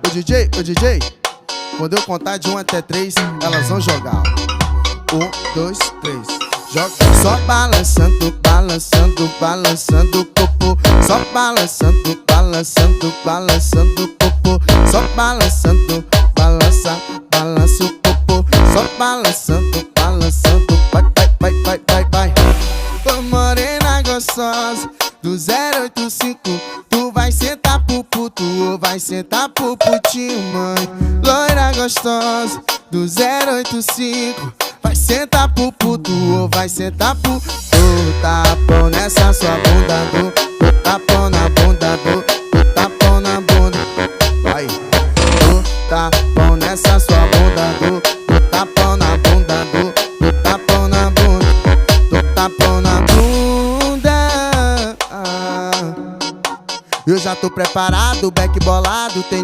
Ô DJ, quando eu contar de 1 até 3, elas vão jogar. 1, 2, 3, joga. Só balançando, balançando, balançando o popô. Só balançando, balançando, balançando o popô. Só balançando, balança, balança o popô. Só balançando, balançando, vai, vai, vai, vai, vai, vai. Ô morena gostosa do 085, tu vai sentar pro puto ou vai sentar pro putinho, mãe? Loira gostosa do 085, vai sentar pro puto ou vai sentar pro... Do tapão nessa sua bunda, do tapão na bunda, do tapão na bunda. Vai, do tapão nessa sua bunda, do tapão na bunda, do tapão na bunda, do tapão na bunda. Eu já tô preparado, back bolado, tem